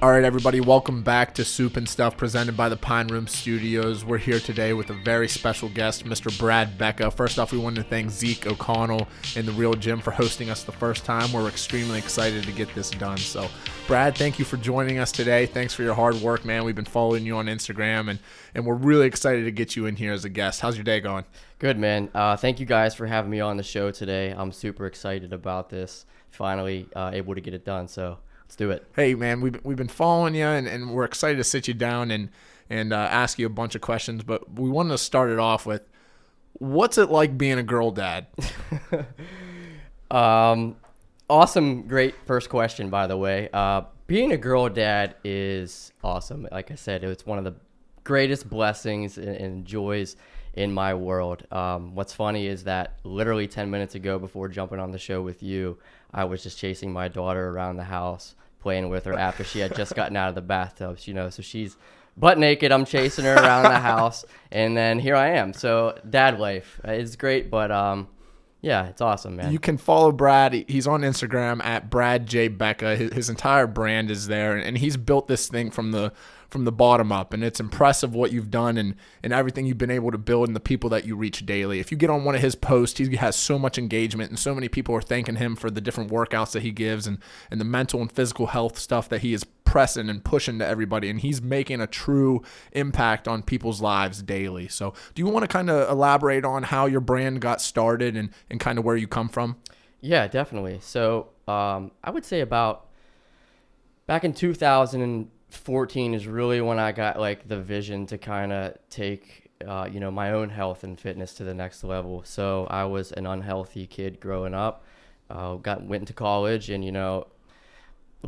All right, everybody, welcome back to Soup and Stuff presented by the Pine Room Studios. We're here today with a very special guest, Mr. Brad Becca. First off, we want to thank Zeke O'Connell and The Real Gym for hosting us the first time. We're extremely excited to get this done. So, Brad, thank you for joining us today. Thanks for your hard work, man. We've been following you on Instagram, and we're really excited to get you in here as a guest. How's your day going? Good, man. Thank you guys for having me on the show today. I'm super excited about this. Finally able to get it done, so let's do it. Hey, man, we've been following you, and we're excited to sit you down and ask you a bunch of questions. But we wanted to start it off with, what's it like being a girl dad? Awesome, great first question, by the way. Being a girl dad is awesome. Like I said, it's one of the greatest blessings and joys in my world. What's funny is that literally 10 minutes ago, before jumping on the show with you, I was just chasing my daughter around the house, playing with her after she had just gotten out of the bathtub, so she's butt naked. I'm chasing her around the house, and then here I am. So dad life is great, but yeah, it's awesome, man. You can follow Brad. He's on Instagram at Brad J. Becca. His entire brand is there, and he's built this thing from the bottom up, and it's impressive what you've done and everything you've been able to build and the people that you reach daily. If you get on one of his posts, he has so much engagement, and so many people are thanking him for the different workouts that he gives and the mental and physical health stuff that he is pressing and pushing to everybody, and he's making a true impact on people's lives daily. So do you want to kind of elaborate on how your brand got started and kind of where you come from? Yeah, definitely. So I would say about back in 2014 is really when I got like the vision to kind of take my own health and fitness to the next level. So I was an unhealthy kid growing up, went into college and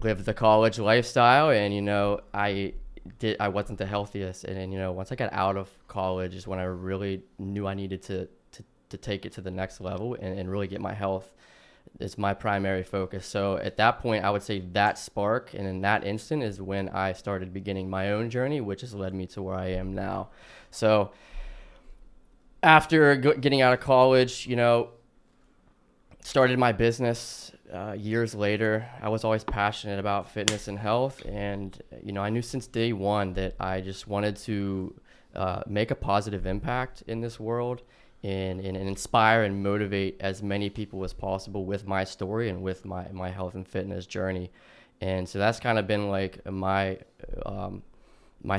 lived the college lifestyle, and I wasn't the healthiest, and once I got out of college is when I really knew I needed to take it to the next level and really get my health. It's my primary focus. So at that point, I would say that spark, and in that instant is when I started beginning my own journey, which has led me to where I am now. So after getting out of college, started my business years later. I was always passionate about fitness and health, and I knew since day one that I just wanted to make a positive impact in this world and inspire and motivate as many people as possible with my story and with my health and fitness journey. And so that's kind of been like my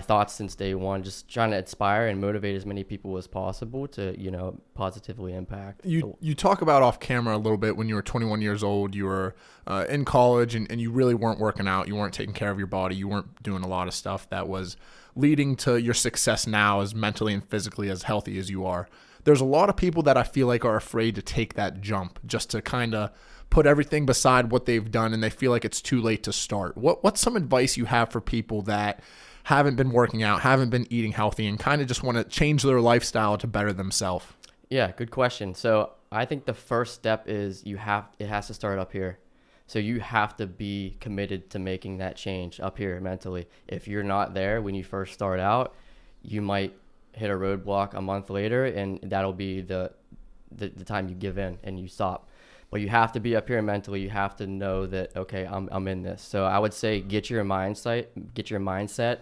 thoughts since day one, just trying to inspire and motivate as many people as possible to, positively impact. You talk about off camera a little bit when you were 21 years old, you were in college and you really weren't working out. You weren't taking care of your body. You weren't doing a lot of stuff that was leading to your success now as mentally and physically as healthy as you are. There's a lot of people that I feel like are afraid to take that jump just to kind of put everything beside what they've done, and they feel like it's too late to start. What's some advice you have for people that haven't been working out, haven't been eating healthy, and kind of just want to change their lifestyle to better themselves? Yeah, good question. So I think the first step is it has to start up here. So you have to be committed to making that change up here mentally. If you're not there when you first start out, you might hit a roadblock a month later, and that'll be the time you give in and you stop. But you have to be up here mentally. You have to know that, okay, I'm in this. So I would say get your mindset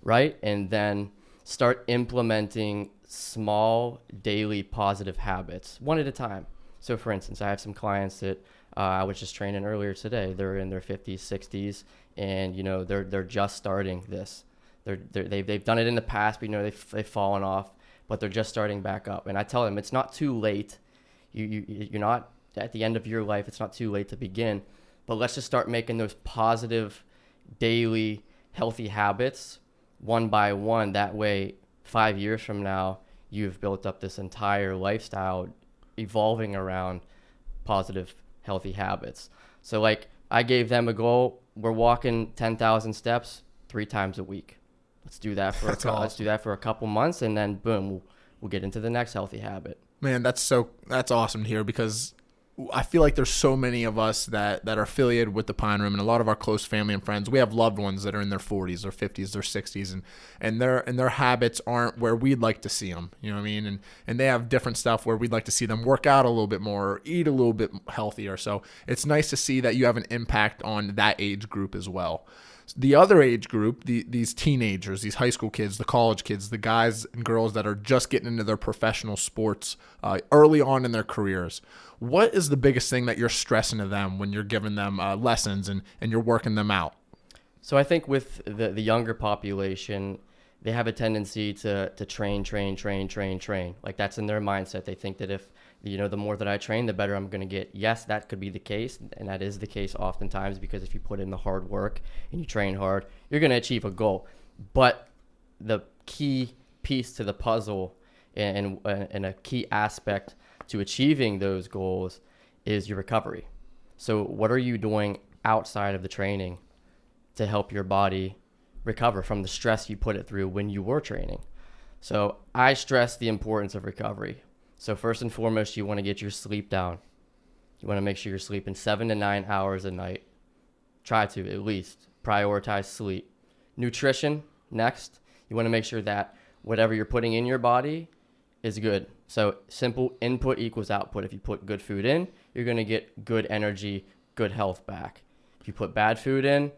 right, and then start implementing small daily positive habits one at a time. So for instance, I have some clients that I was just training earlier today. They're in their 50s, 60s, and they're just starting this. They've done it in the past, but they've fallen off, but they're just starting back up. And I tell them it's not too late. You're not at the end of your life. It's not too late to begin, but let's just start making those positive daily healthy habits one by one. That way 5 years from now, you've built up this entire lifestyle evolving around positive healthy habits. So like I gave them a goal. We're walking 10,000 steps 3 times a week. Let's do that for let's do that for a couple months, and then boom, we'll get into the next healthy habit. Man, that's awesome to hear, because I feel like there's so many of us that are affiliated with the Pine Room, and a lot of our close family and friends, we have loved ones that are in their 40s or 50s or 60s, and their habits aren't where we'd like to see them. You know what I mean? And they have different stuff where we'd like to see them work out a little bit more or eat a little bit healthier. So it's nice to see that you have an impact on that age group as well. The other age group, these teenagers, these high school kids, the college kids, the guys and girls that are just getting into their professional sports early on in their careers, what is the biggest thing that you're stressing to them when you're giving them lessons and you're working them out? So I think with the younger population, they have a tendency to train. Like that's in their mindset. They think that if, the more that I train, the better I'm going to get. Yes, that could be the case. And that is the case oftentimes, because if you put in the hard work and you train hard, you're going to achieve a goal. But the key piece to the puzzle and a key aspect to achieving those goals is your recovery. So what are you doing outside of the training to help your body recover from the stress you put it through when you were training? So I stress the importance of recovery. So first and foremost, you want to get your sleep down. You want to make sure you're sleeping 7 to 9 hours a night. Try to at least prioritize sleep. Nutrition, next. You want to make sure that whatever you're putting in your body is good. So simple input equals output. If you put good food in, you're going to get good energy, good health back. If you put bad food in,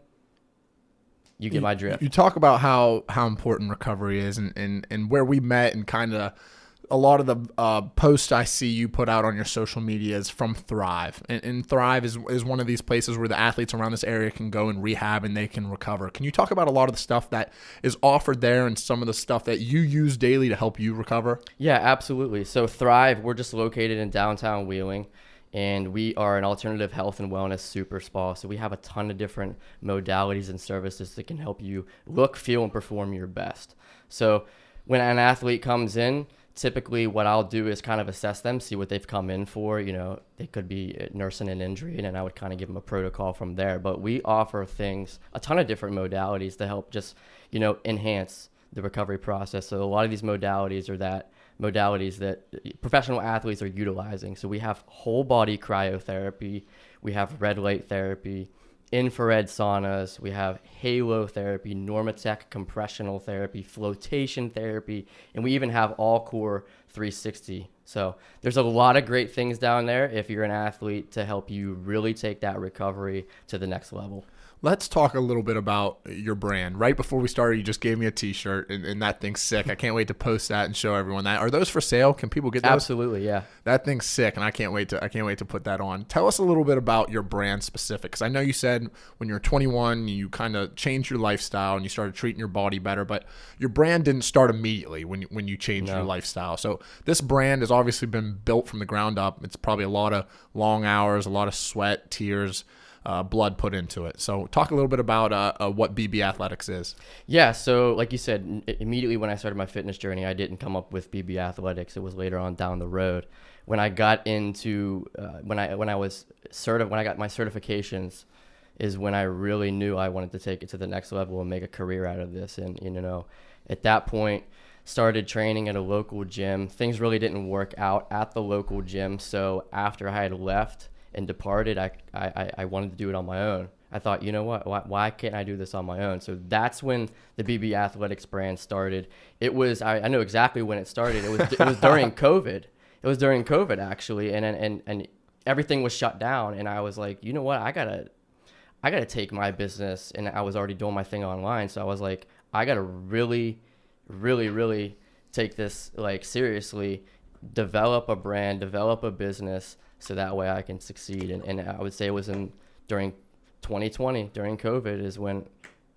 you get my drift. You talk about how important recovery is and where we met, and kind of a lot of the posts I see you put out on your social media is from Thrive. And Thrive is one of these places where the athletes around this area can go and rehab and they can recover. Can you talk about a lot of the stuff that is offered there and some of the stuff that you use daily to help you recover? Yeah, absolutely. So Thrive, we're just located in downtown Wheeling, and we are an alternative health and wellness super spa. So we have a ton of different modalities and services that can help you look, feel, and perform your best. So when an athlete comes in, typically what I'll do is kind of assess them, see what they've come in for. They could be nursing an injury, and then I would kind of give them a protocol from there. But we offer a ton of different modalities to help just, enhance the recovery process. So a lot of these modalities are modalities that professional athletes are utilizing. So we have whole body cryotherapy, we have red light therapy, infrared saunas, we have halo therapy, Normatec compressional therapy, flotation therapy, and we even have all core 360. So there's a lot of great things down there if you're an athlete to help you really take that recovery to the next level. Let's talk a little bit about your brand. Right before we started, you just gave me a t-shirt, and that thing's sick. I can't wait to post that and show everyone that. Are those for sale? Can people get those? Absolutely, yeah. That thing's sick, and I can't wait to put that on. Tell us a little bit about your brand specific, because I know you said when you were 21, you kind of changed your lifestyle and you started treating your body better, but your brand didn't start immediately when you changed your lifestyle. So this brand has obviously been built from the ground up. It's probably a lot of long hours, a lot of sweat, tears, blood put into it. So talk a little bit about what BB Athletics is. Yeah, so like you said, immediately when I started my fitness journey, I didn't come up with BB Athletics. It was later on down the road. When I got into when I got my certifications is when I really knew I wanted to take it to the next level and make a career out of this. And at that point, started training at a local gym. Things really didn't work out at the local gym. So after I had left and departed, I wanted to do it on my own. I thought, why can't I do this on my own? So that's when the BB Athletics brand started. It was, I know exactly when it started. It was during COVID. It was during COVID actually, and everything was shut down. And I was like, you know what? I gotta take my business, and I was already doing my thing online. So I was like, I gotta really, really, really take this seriously, develop a brand, develop a business, so that way I can succeed. And I would say it was during 2020, during COVID, is when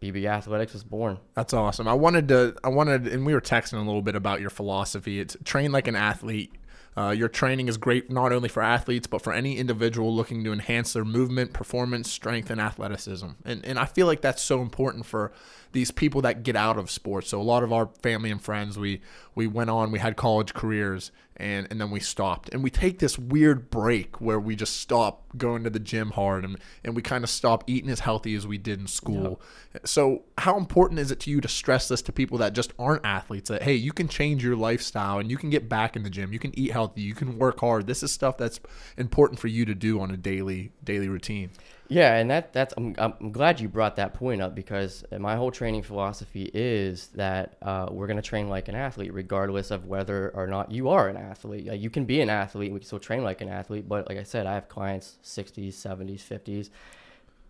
BB Athletics was born. That's awesome. I wanted, and we were texting a little bit about your philosophy. It's train like an athlete. Your training is great not only for athletes, but for any individual looking to enhance their movement, performance, strength, and athleticism. And I feel like that's so important for these people that get out of sports. So a lot of our family and friends, we went on, we had college careers, and then we stopped. And we take this weird break where we just stop going to the gym hard, and we kind of stop eating as healthy as we did in school. Yep. So how important is it to you to stress this to people that just aren't athletes, that, hey, you can change your lifestyle and you can get back in the gym, you can eat healthy, you can work hard. This is stuff that's important for you to do on a daily routine. Yeah, and that's I'm glad you brought that point up, because my whole training philosophy is that we're going to train like an athlete, regardless of whether or not you are an athlete. You can be an athlete, we can still train like an athlete, but like I said, I have clients 60s, 70s, 50s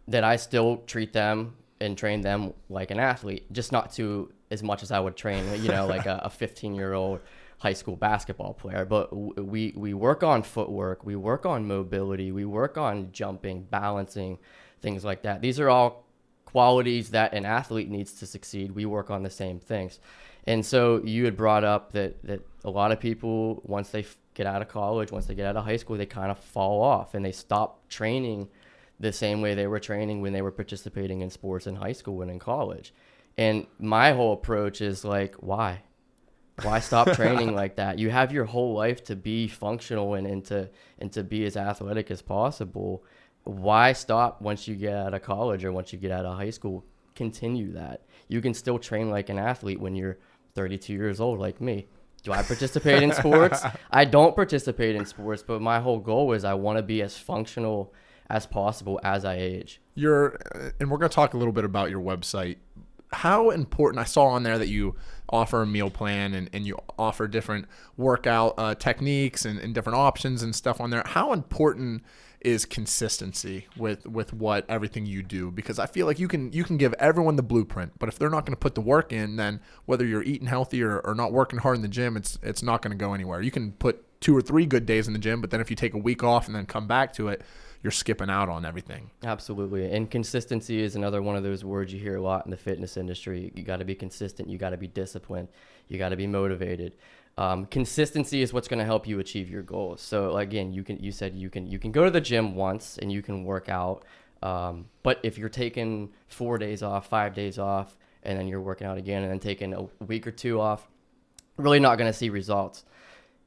that I still treat them and train them like an athlete, just not to as much as I would train, you know, like a 15-year-old high school basketball player. But we work on footwork, we work on mobility, we work on jumping, balancing, things like that. These are all qualities that an athlete needs to succeed. We work on the same things. And so you had brought up that a lot of people, once they get out of college, once they get out of high school, they kind of fall off and they stop training the same way they were training when they were participating in sports in high school and in college. And my whole approach is like, why? Why stop training like that? You have your whole life to be functional and to be as athletic as possible. Why stop once you get out of college or once you get out of high school? Continue that. You can still train like an athlete when you're 32 years old, like me. Do I participate in sports? I don't participate in sports, but my whole goal is I want to be as functional as possible as I age. And we're going to talk a little bit about your website. How important, I saw on there that you offer a meal plan and you offer different workout techniques and different options and stuff on there. How important is consistency with what everything you do? Because I feel like you can give everyone the blueprint, but if they're not going to put the work in, then whether you're eating healthy or not working hard in the gym, it's not going to go anywhere. You can put 2 or 3 good days in the gym, but then if you take a week off and then come back to it, you're skipping out on everything. Absolutely. And consistency is another one of those words you hear a lot in the fitness industry. You got to be consistent. You got to be disciplined. You got to be motivated. Consistency is what's going to help you achieve your goals. So again, you said you can go to the gym once and you can work out. But if you're taking 4 days off, 5 days off, and then you're working out again and then taking a week or 2 off, really not going to see results.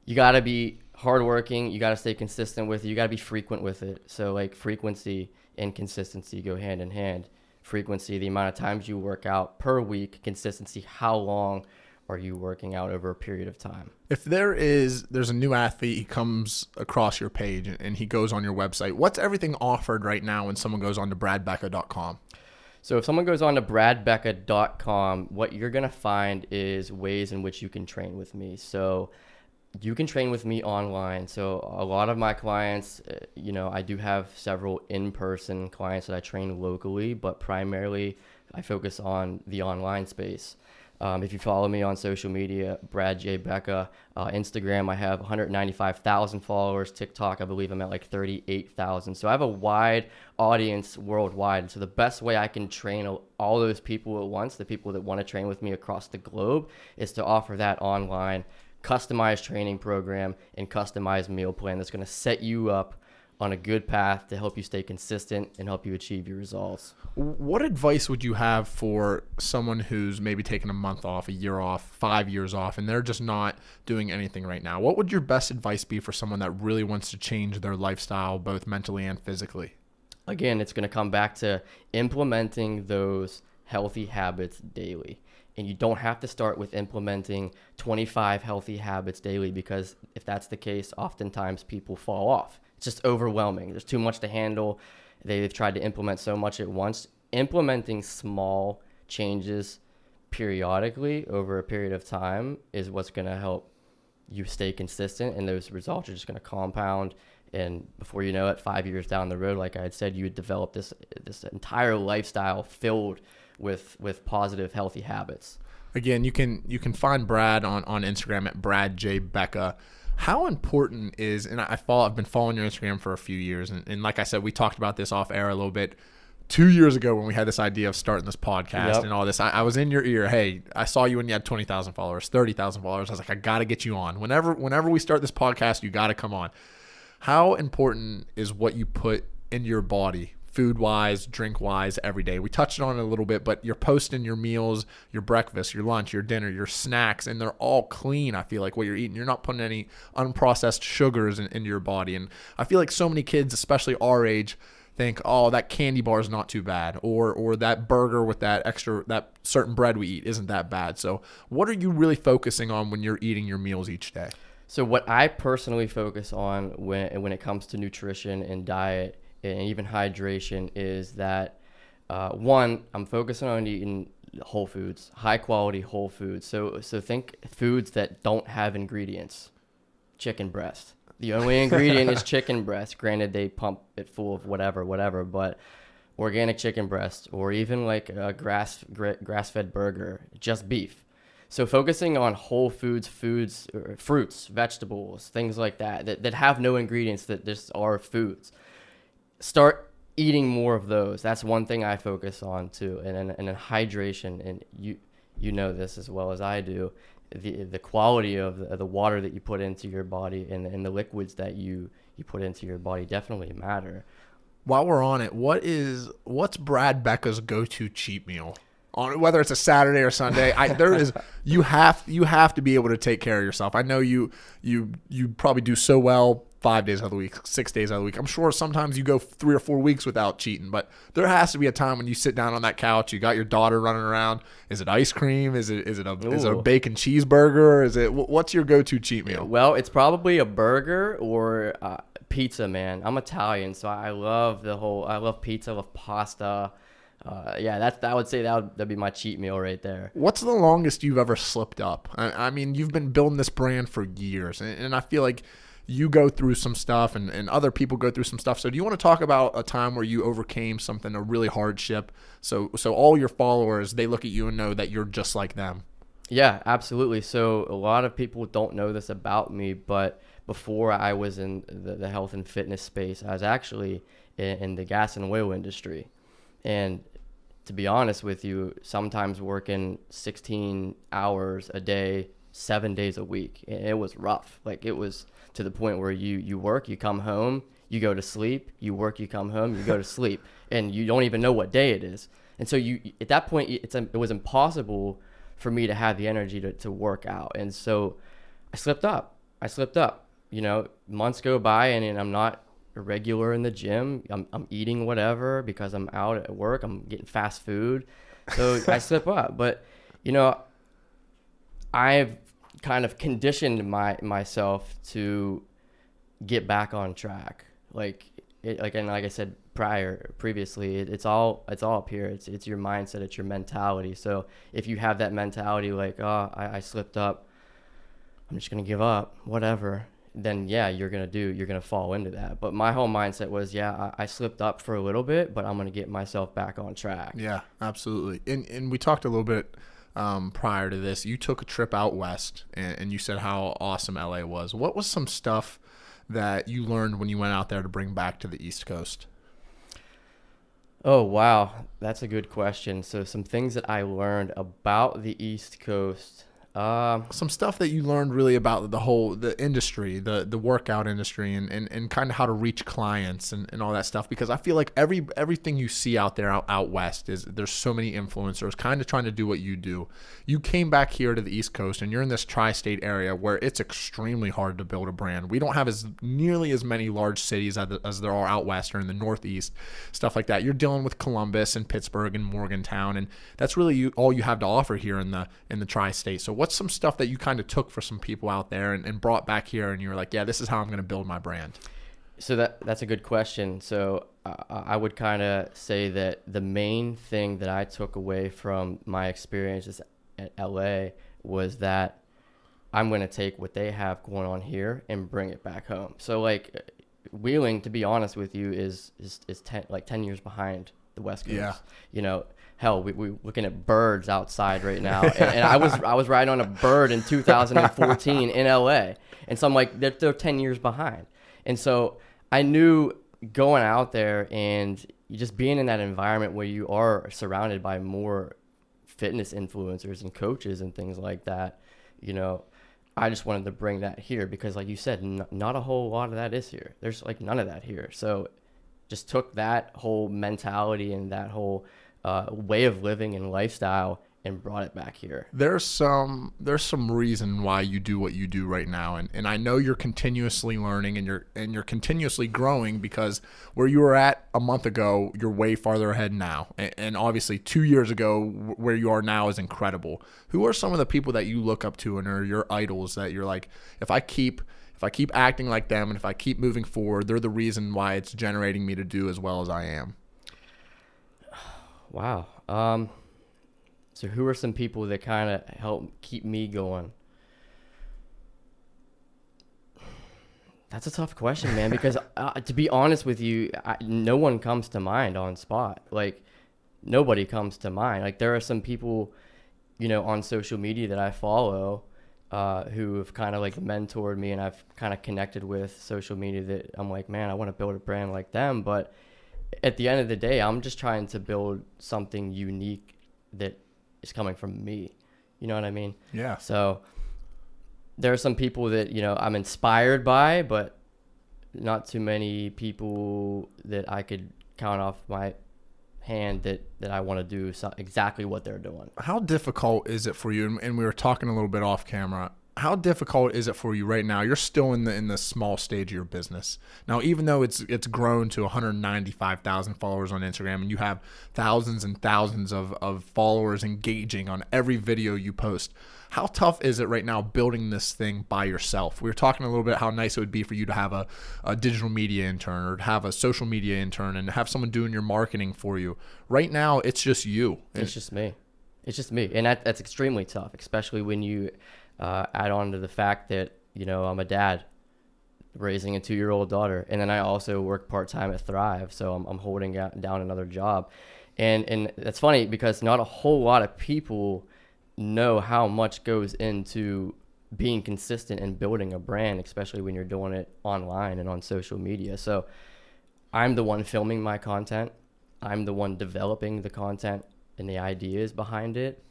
You got to be hardworking. You got to stay consistent with it. You got to be frequent with it. So like frequency and consistency go hand in hand. Frequency, the amount of times you work out per week. Consistency, how long are you working out over a period of time? If there's a new athlete, he comes across your page and he goes on your website, what's everything offered right now when someone goes on to bradbecca.com? So if someone goes on to bradbecca.com, what you're going to find is ways in which you can train with me. So you can train with me online. So a lot of my clients, I do have several in-person clients that I train locally, but primarily I focus on the online space. If you follow me on social media, Brad J. Becca, Instagram, I have 195,000 followers. TikTok, I believe I'm at like 38,000. So I have a wide audience worldwide. So the best way I can train all those people at once, the people that want to train with me across the globe, is to offer that online customized training program and customized meal plan that's going to set you up on a good path to help you stay consistent and help you achieve your results. What advice would you have for someone who's maybe taken a month off, a year off, 5 years off, and they're just not doing anything right now? What would your best advice be for someone that really wants to change their lifestyle, both mentally and physically? Again, it's going to come back to implementing those healthy habits daily. And you don't have to start with implementing 25 healthy habits daily, because if that's the case, oftentimes people fall off. It's just overwhelming. There's too much to handle. They've tried to implement so much at once. Implementing small changes periodically over a period of time is what's going to help you stay consistent, and those results are just going to compound. And before you know it, 5 years down the road, like I had said, you would develop this entire lifestyle filled with positive, healthy habits. Again, you can find Brad on Instagram at Brad J. Becca. How important is, and I've been following your Instagram for a few years, and like I said, we talked about this off air a little bit 2 years ago when we had this idea of starting this podcast and all this. I was in your ear. Hey, I saw you when you had 20,000 followers, 30,000 followers. I was like, I got to get you on. Whenever we start this podcast, you got to come on. How important is what you put in your body, food-wise, drink-wise, every day? We touched on it a little bit, but you're posting your meals, your breakfast, your lunch, your dinner, your snacks, and they're all clean, I feel like, what you're eating. You're not putting any unprocessed sugars into your body. And I feel like so many kids, especially our age, think, oh, that candy bar is not too bad, or that burger with that certain bread we eat isn't that bad. So what are you really focusing on when you're eating your meals each day? So what I personally focus on when it comes to nutrition and diet and even hydration is that, one, I'm focusing on eating whole foods, high quality whole foods. So think foods that don't have ingredients. Chicken breast. The only ingredient is chicken breast. Granted, they pump it full of whatever, but organic chicken breast, or even like a grass-fed burger, just beef. So focusing on whole foods, or fruits, vegetables, things like that have no ingredients, that just are foods. Start eating more of those. That's one thing I focus on too. And then hydration, and you know this as well as I do. The quality of the water that you put into your body, and the liquids that you put into your body definitely matter. While we're on it, what's Brad Becca's go-to cheat meal? On whether it's a Saturday or Sunday, you have to be able to take care of yourself. I know you probably do so well 5 days out of the week, 6 days out of the week. I'm sure sometimes you go 3 or 4 weeks without cheating, but there has to be a time when you sit down on that couch, you got your daughter running around. Is it ice cream? Is it a bacon cheeseburger? What's your go-to cheat meal? Well, it's probably a burger or pizza, man. I'm Italian, so I love pizza, I love pasta. I would say that'd be my cheat meal right there. What's the longest you've ever slipped up? I mean, you've been building this brand for years, and I feel like you go through some stuff, and other people go through some stuff. So do you want to talk about a time where you overcame something, a really hardship, so all your followers, they look at you and know that you're just like them? Yeah, absolutely. So a lot of people don't know this about me, but before I was in the health and fitness space, I was actually in the gas and oil industry. And to be honest with you, sometimes working 16 hours a day, 7 days a week. It was rough. Like, it was to the point where you work, you come home, you go to sleep, you work, you come home, you go to sleep, and you don't even know what day it is. And so at that point, it was impossible for me to have the energy to work out. And so I slipped up. You know, months go by, and I'm not a regular in the gym. I'm eating whatever because I'm out at work. I'm getting fast food. So I slip up. But, you know, I've kind of conditioned myself to get back on track. Like I said previously, it's all up here. It's your mindset, it's your mentality. So if you have that mentality like, oh, I slipped up, I'm just gonna give up, whatever, then yeah, you're gonna fall into that. But my whole mindset was, yeah, I slipped up for a little bit, but I'm gonna get myself back on track. Yeah, absolutely. And we talked a little bit prior to this. You took a trip out west, and you said how awesome LA was. What was some stuff that you learned when you went out there to bring back to the East Coast? Oh, wow. That's a good question. So some things that I learned about the East Coast. Some stuff that you learned really about the industry, the workout industry, and kind of how to reach clients and all that stuff. Because I feel like everything you see out there out west there's so many influencers kind of trying to do what you do. You came back here to the East Coast, and you're in this tri-state area where it's extremely hard to build a brand. We don't have nearly as many large cities as there are out west or in the Northeast, stuff like that. You're dealing with Columbus and Pittsburgh and Morgantown, and that's really all you have to offer here in the tri-state. So what's some stuff that you kind of took for some people out there and brought back here, and you were like, yeah, this is how I'm going to build my brand? So that's a good question. So I would kind of say that the main thing that I took away from my experiences at LA was that I'm going to take what they have going on here and bring it back home. So like Wheeling, to be honest with you, is 10 years behind the West Coast. Yeah. You know, hell, we're looking at birds outside right now, and I was riding on a bird in 2014 in LA, and so I'm like, they're 10 years behind, and so I knew going out there and just being in that environment where you are surrounded by more fitness influencers and coaches and things like that, you know, I just wanted to bring that here because, like you said, not a whole lot of that is here. There's like none of that here, so just took that whole mentality and that whole way of living and lifestyle and brought it back here. There's some reason why you do what you do right now, and I know you're continuously learning and you're continuously growing, because where you were at a month ago, you're way farther ahead now, and obviously 2 years ago where you are now is incredible. Who are some of the people that you look up to and are your idols that you're like, if I keep acting like them and if I keep moving forward, they're the reason why it's generating me to do as well as I am? Wow. So who are some people that kind of help keep me going? That's a tough question, man, because to be honest with you, no one comes to mind on spot. Like, nobody comes to mind. Like, there are some people, on social media that I follow who have kind of like mentored me, and I've kind of connected with social media that I'm like, man, I want to build a brand like them. But at the end of the day, I'm just trying to build something unique that is coming from me. You know what I mean? Yeah. So there are some people that, I'm inspired by, but not too many people that I could count off my hand that I want to do exactly what they're doing. How difficult is it for you? And we were talking a little bit off camera. How difficult is it for you right now? You're still in the small stage of your business. Now, even though it's grown to 195,000 followers on Instagram, and you have thousands and thousands of followers engaging on every video you post, how tough is it right now building this thing by yourself? We were talking a little bit how nice it would be for you to have a digital media intern or to have a social media intern and have someone doing your marketing for you. Right now, it's just you. It's just me. It's just me. And that's extremely tough, especially when you add on to the fact that, I'm a dad raising a 2-year-old daughter. And then I also work part-time at Thrive. So I'm holding down another job. And that's funny because not a whole lot of people know how much goes into being consistent and building a brand, especially when you're doing it online and on social media. So I'm the one filming my content. I'm the one developing the content and the ideas behind it.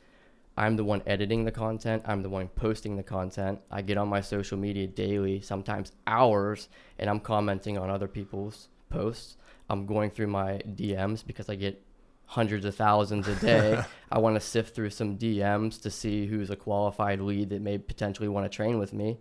I'm the one editing the content. I'm the one posting the content. I get on my social media daily, sometimes hours, and I'm commenting on other people's posts. I'm going through my DMs because I get hundreds of thousands a day. I want to sift through some DMs to see who's a qualified lead that may potentially want to train with me.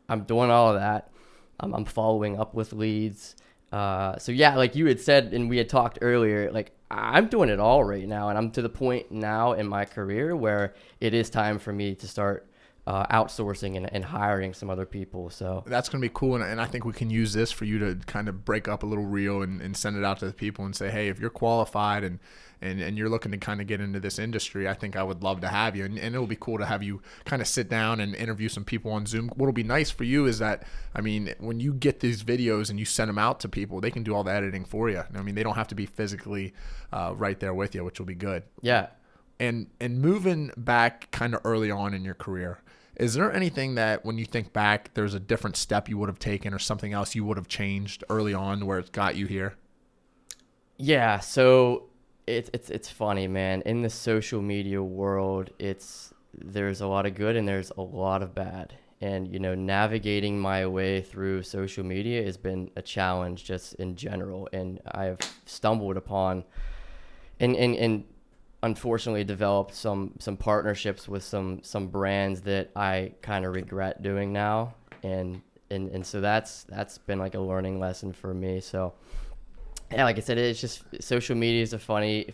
I'm doing all of that. I'm following up with leads. So yeah, like you had said, and we had talked earlier, like I'm doing it all right now. And I'm to the point now in my career where it is time for me to start outsourcing and hiring some other people. So that's going to be cool. And I think we can use this for you to kind of break up a little reel and send it out to the people and say, hey, if you're qualified and you're looking to kind of get into this industry, I think I would love to have you. And it'll be cool to have you kind of sit down and interview some people on Zoom. What'll be nice for you is that, I mean, when you get these videos and you send them out to people, they can do all the editing for you. I mean, they don't have to be physically right there with you, which will be good. Yeah. And moving back kind of early on in your career, is there anything that when you think back, there's a different step you would have taken or something else you would have changed early on where it got you here? Yeah. So it's funny, man. In the social media world, there's a lot of good and there's a lot of bad. And, navigating my way through social media has been a challenge just in general. And I have stumbled upon and unfortunately developed some partnerships with some brands that I kind of regret doing now. And so that's been like a learning lesson for me. So yeah, like I said, it's just social media is a funny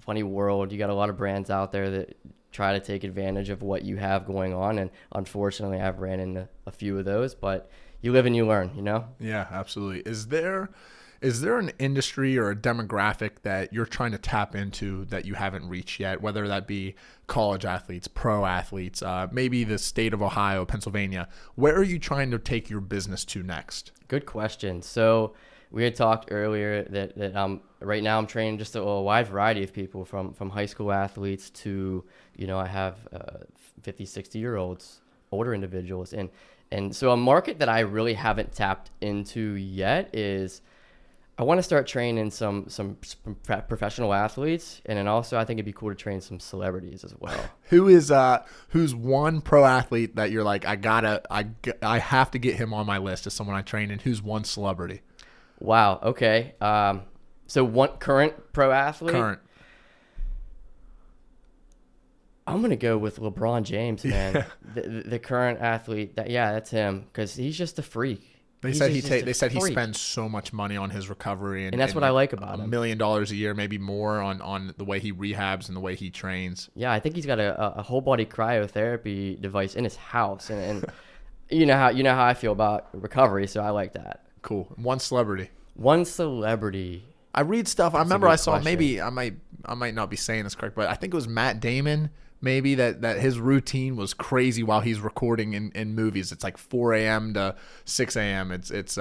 world. You got a lot of brands out there that try to take advantage of what you have going on. And unfortunately I've ran into a few of those, but you live and you learn, Yeah, absolutely. Is there an industry or a demographic that you're trying to tap into that you haven't reached yet, whether that be college athletes, pro athletes, maybe the state of Ohio, Pennsylvania? Where are you trying to take your business to next? Good question. So we had talked earlier that right now I'm training just a wide variety of people from high school athletes to, I have 50, 60-year-olds, older individuals. And so a market that I really haven't tapped into yet is I want to start training some professional athletes, and then also I think it'd be cool to train some celebrities as well. Who's one pro athlete that you're like, I have to get him on my list as someone I train, and who's one celebrity? Wow. Okay. So one current pro athlete. Current. I'm gonna go with LeBron James, man. Yeah. The current athlete. That's him because he's just a freak. They said he spends so much money on his recovery, and that's what I like about him. $1 million a year, maybe more, on the way he rehabs and the way he trains. Yeah, I think he's got a whole body cryotherapy device in his house, and you know how I feel about recovery, so I like that. Cool. One celebrity. One celebrity. I read stuff. I remember I saw, maybe I might I might not be saying this correct, but I think it was Matt Damon maybe that his routine was crazy while he's recording in movies. It's like 4 a.m. to 6 a.m. It's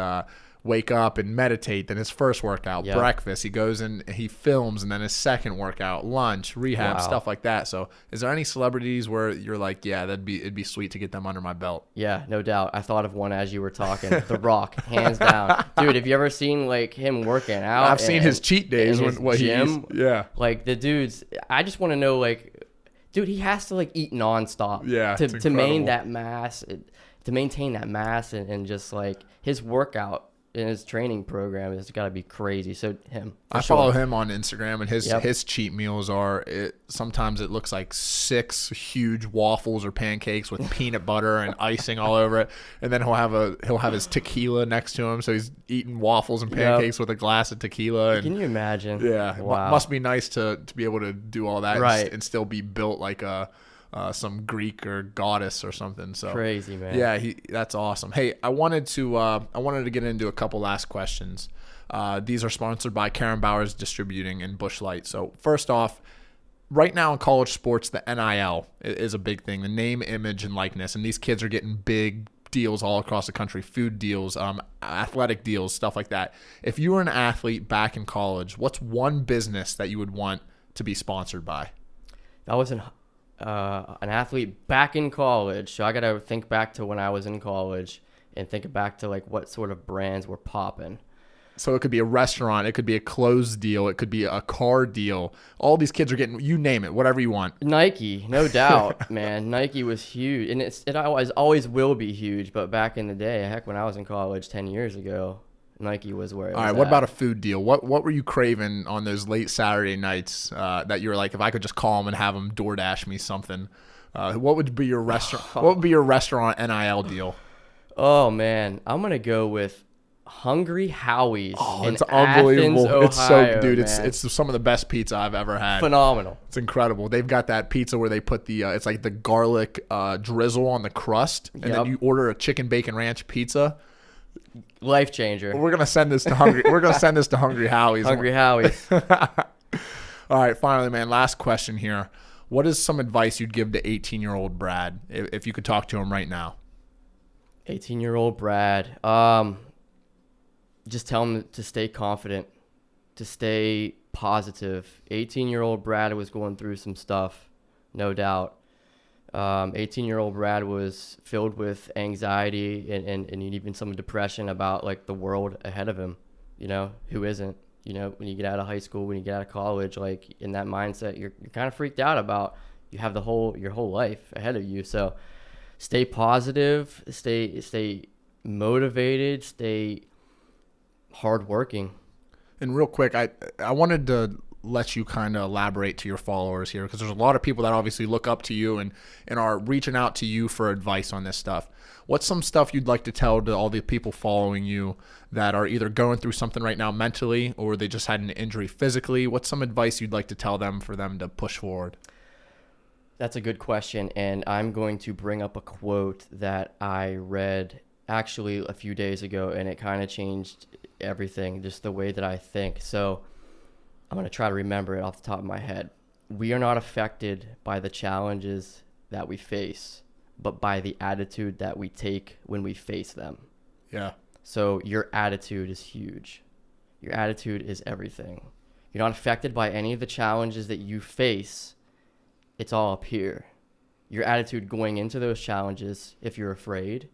wake up and meditate, then his first workout, breakfast, he goes and he films, and then his second workout, lunch, rehab, stuff like that. So is there any celebrities where you're like, yeah, it'd be sweet to get them under my belt? Yeah, no doubt. I thought of one as you were talking. The Rock, hands down. Dude, have you ever seen like him working out? I've seen his cheat days when what gym. Yeah. Like the dude's, I just want to know, like, dude, he has to like eat nonstop. Yeah, to maintain that mass, and just like his workout in his training program has got to be crazy. So I follow him on Instagram, and his cheat meals are, sometimes it looks like 6 huge waffles or pancakes with peanut butter and icing all over it, and then he'll have his tequila next to him, so he's eating waffles and pancakes with a glass of tequila. And can you imagine? Yeah, wow. Must be nice to be able to do all that, right, and still be built like some Greek or goddess or something. So crazy, man. Yeah, that's awesome. Hey, I wanted to get into a couple last questions. These are sponsored by Karen Bowers Distributing and Busch Light. So first off, right now in college sports, the NIL is a big thing. The name, image, and likeness, and these kids are getting big deals all across the country, food deals, athletic deals, stuff like that. If you were an athlete back in college, what's one business that you would want to be sponsored by? I was an athlete back in college, so I got to think back to when I was in college and think back to like what sort of brands were popping. So it could be a restaurant, it could be a clothes deal, it could be a car deal. All these kids are getting, you name it, whatever you want. Nike, no doubt, man. Nike was huge, and it always will be huge. But back in the day, heck, when I was in college 10 years ago, Nike was where it was. All right, what about a food deal? What were you craving on those late Saturday nights that you were like, if I could just call them and have them DoorDash me something? What would be your restaurant? What would be your restaurant NIL deal? Oh man, I'm gonna go with Hungry Howie's. Oh, in it's unbelievable! Athens, It's so, dude. man. It's some of the best pizza I've ever had. Phenomenal. It's incredible. They've got that pizza where they put the it's like the garlic drizzle on the crust, and then you order a chicken bacon ranch pizza. Life changer. We're gonna send this to Hungry. We're gonna send this to Hungry Howie's. Hungry Howie's. All right, finally, man. Last question here. What is some advice you'd give to 18-year-old Brad if you could talk to him right now? 18-year-old Brad. Just tell him to stay confident, to stay positive. 18-year-old Brad was going through some stuff, no doubt. 18-year-old Brad was filled with anxiety and even some depression about like the world ahead of him. You know, who isn't? You know, when you get out of high school, when you get out of college, like in that mindset, you're kind of freaked out about you have your whole life ahead of you. So stay positive, stay motivated, stay hardworking. And real quick, I wanted to let you kind of elaborate to your followers here, because there's a lot of people that obviously look up to you and are reaching out to you for advice on this stuff. What's some stuff you'd like to tell to all the people following you that are either going through something right now mentally or they just had an injury physically? What's some advice you'd like to tell them for them to push forward? That's a good question, and I'm going to bring up a quote that I read actually a few days ago, and it kind of changed everything, just the way that I think. So I'm going to try to remember it off the top of my head. We are not affected by the challenges that we face, but by the attitude that we take when we face them. Yeah. So your attitude is huge. Your attitude is everything. You're not affected by any of the challenges that you face. It's all up here. Your attitude going into those challenges, if you're afraid,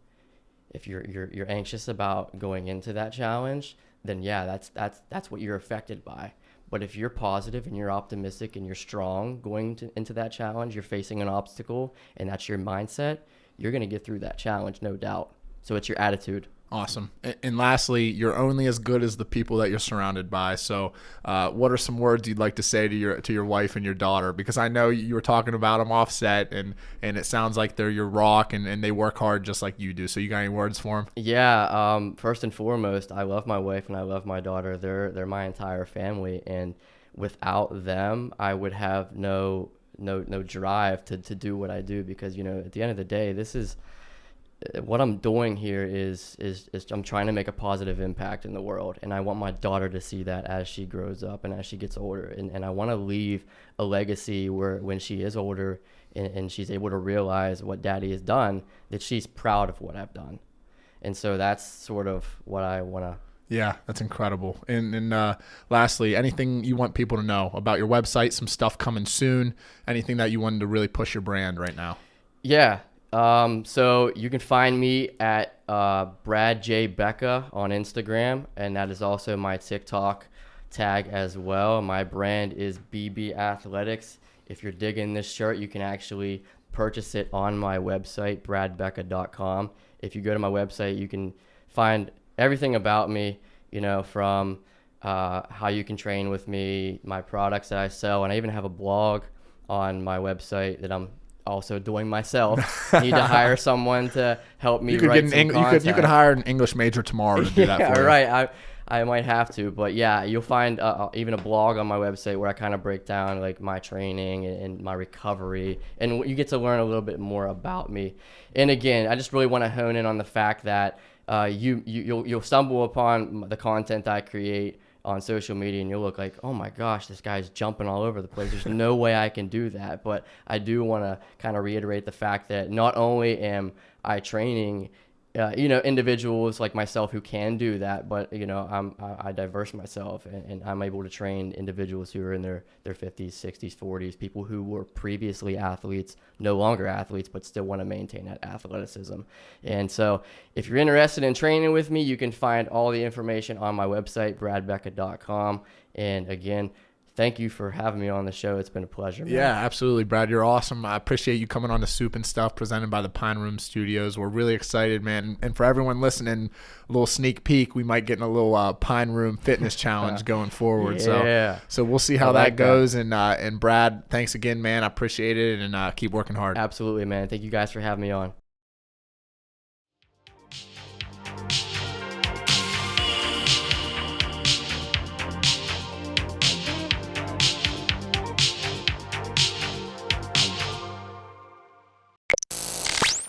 if you're anxious about going into that challenge, then yeah, that's what you're affected by. But if you're positive and you're optimistic and you're strong going into that challenge, you're facing an obstacle, and that's your mindset, you're going to get through that challenge, no doubt. So it's your attitude. Awesome. And lastly, you're only as good as the people that you're surrounded by. So what are some words you'd like to say to your wife and your daughter? Because I know you were talking about them offset, and it sounds like they're your rock, and they work hard just like you do. So you got any words for them? Yeah. First and foremost, I love my wife and I love my daughter. They're my entire family. And without them, I would have no drive to do what I do, because, you know, at the end of the day, this is what I'm doing here is I'm trying to make a positive impact in the world, and I want my daughter to see that as she grows up and as she gets older, and I want to leave a legacy where when she is older and she's able to realize what daddy has done, that she's proud of what I've done. And so that's sort of what I want to. Yeah, that's incredible. And lastly, anything you want people to know about your website, some stuff coming soon, anything that you wanted to really push your brand right now? Yeah. So you can find me at Brad J. Becca on Instagram, and that is also my TikTok tag as well. My brand is BB Athletics. If you're digging this shirt, you can actually purchase it on my website, bradbecca.com. If you go to my website, you can find everything about me, from how you can train with me, my products that I sell, and I even have a blog on my website that I'm also doing myself. Need to hire someone to help me write some content. You could hire an English major tomorrow to do that for you. Right. I might have to, but yeah, you'll find even a blog on my website where I kind of break down like my training and my recovery, and you get to learn a little bit more about me. And again, I just really want to hone in on the fact that you'll stumble upon the content I create on social media, and you'll look like, oh my gosh, this guy's jumping all over the place. There's no way I can do that. But I do want to kind of reiterate the fact that not only am I training individuals like myself who can do that, but I diverse myself, and I'm able to train individuals who are in their 50s, 60s, 40s, people who were previously athletes, no longer athletes, but still want to maintain that athleticism. And so if you're interested in training with me, you can find all the information on my website, bradbecca.com. And again, thank you for having me on the show. It's been a pleasure, man. Yeah, absolutely, Brad. You're awesome. I appreciate you coming on to Soup and Stuff, presented by the Pine Room Studios. We're really excited, man. And for everyone listening, a little sneak peek, we might get in a little Pine Room fitness challenge going forward. Yeah. So we'll see how that goes. And Brad, thanks again, man. I appreciate it, and keep working hard. Absolutely, man. Thank you guys for having me on.